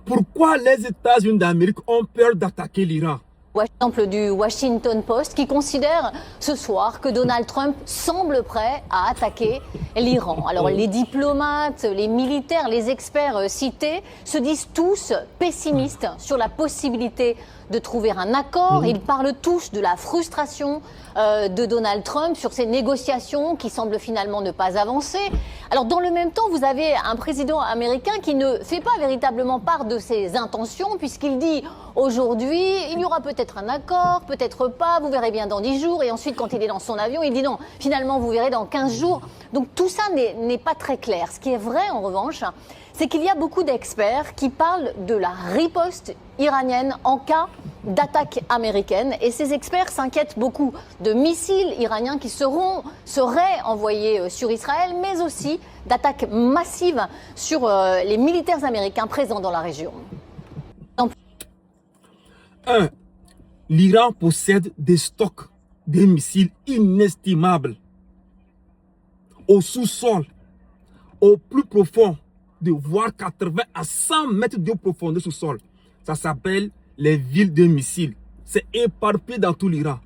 Pourquoi les États-Unis d'Amérique ont peur d'attaquer l'Iran? Exemple du Washington Post qui considère ce soir que Donald Trump semble prêt à attaquer l'Iran. Alors les diplomates, les militaires, les experts cités se disent tous pessimistes sur la possibilité de trouver un accord. Ils parlent tous de la frustration de Donald Trump sur ces négociations qui semblent finalement ne pas avancer. Alors dans le même temps, vous avez un président américain qui ne fait pas véritablement part de ses intentions puisqu'il dit aujourd'hui, il y aura peut-être un accord, peut-être pas, vous verrez bien dans 10 jours. Et ensuite, quand il est dans son avion, il dit non, finalement vous verrez dans 15 jours. Donc tout ça n'est pas très clair. Ce qui est vrai en revanche, c'est qu'il y a beaucoup d'experts qui parlent de la riposte iranienne en cas d'attaque américaine. Et ces experts s'inquiètent beaucoup de missiles iraniens qui seraient envoyés sur Israël, mais aussi d'attaques massives sur les militaires américains présents dans la région. 1. L'Iran possède des stocks de missiles inestimables au sous-sol, au plus profond, de voire 80 à 100 mètres de profondeur sous-sol. Ça s'appelle les villes de missiles. C'est éparpillé dans tout l'Iran.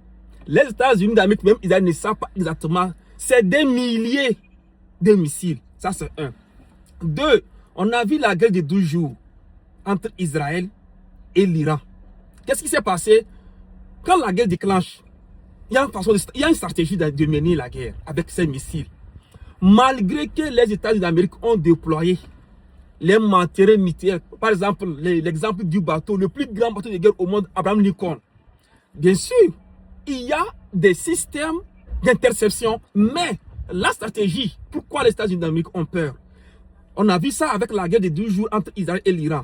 Les États-Unis d'Amérique, même, ils ne savent pas exactement. C'est des milliers de missiles. Ça, c'est 1. 2. On a vu la guerre de 12 jours entre Israël et l'Iran. Qu'est-ce qui s'est passé? Quand la guerre déclenche, il y a une stratégie de mener la guerre avec ces missiles. Malgré que les États-Unis d'Amérique ont déployé les matériels militaires, par exemple, l'exemple du bateau, le plus grand bateau de guerre au monde, Abraham Lincoln. Bien sûr, il y a des systèmes d'interception, mais la stratégie, pourquoi les États-Unis d'Amérique ont peur? On a vu ça avec la guerre de 12 jours entre Israël et l'Iran.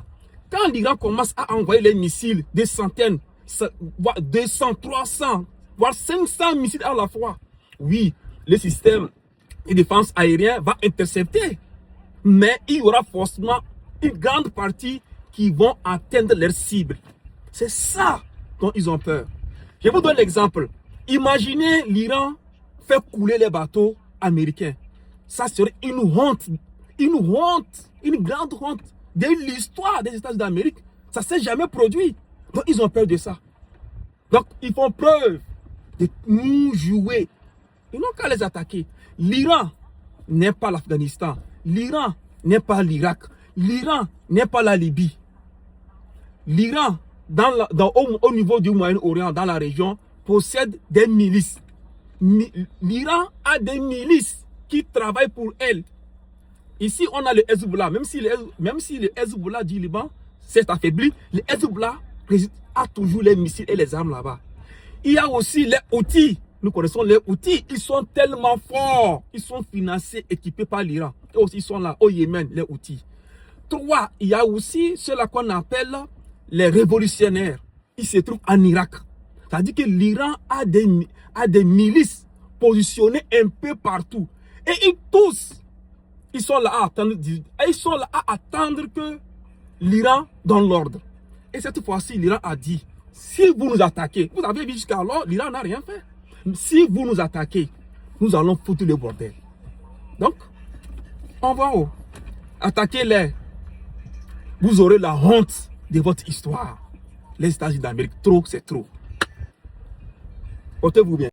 Quand l'Iran commence à envoyer les missiles, des centaines, voire 200, 300, voire 500 missiles à la fois, oui, le système de défense aérienne va intercepter. Mais il y aura forcément une grande partie qui vont atteindre leur cible. C'est ça dont ils ont peur. Je vous donne l'exemple. Imaginez l'Iran faire couler les bateaux américains. Ça serait une honte, une grande honte de l'histoire des États-Unis d'Amérique. Ça ne s'est jamais produit. Donc ils ont peur de ça. Donc ils font preuve de nous jouer. Ils n'ont qu'à les attaquer. L'Iran n'est pas l'Afghanistan. L'Iran n'est pas l'Irak. L'Iran n'est pas la Libye. L'Iran, au niveau du Moyen-Orient, dans la région, possède des milices. L'Iran a des milices qui travaillent pour elle. Ici, on a le Hezbollah. Même si le Hezbollah du Liban s'est affaibli, le Hezbollah a toujours les missiles et les armes là-bas. Il y a aussi les Houthis. Nous connaissons les Houthis. Ils sont tellement forts. Ils sont financés, équipés par l'Iran. Et aussi, ils sont là au Yémen, les Houthis. 3. Il y a aussi ceux-là qu'on appelle les révolutionnaires. Ils se trouvent en Irak. C'est-à-dire que l'Iran a des milices positionnées un peu partout. Et ils tous, ils sont là à attendre que l'Iran donne l'ordre. Et cette fois-ci, l'Iran a dit, si vous nous attaquez, vous avez vu jusqu'alors, l'Iran n'a rien fait. Si vous nous attaquez, nous allons foutre le bordel. Donc, on va attaquez-les. Vous aurez la honte de votre histoire. Les États-Unis d'Amérique, trop, c'est trop. Portez-vous bien.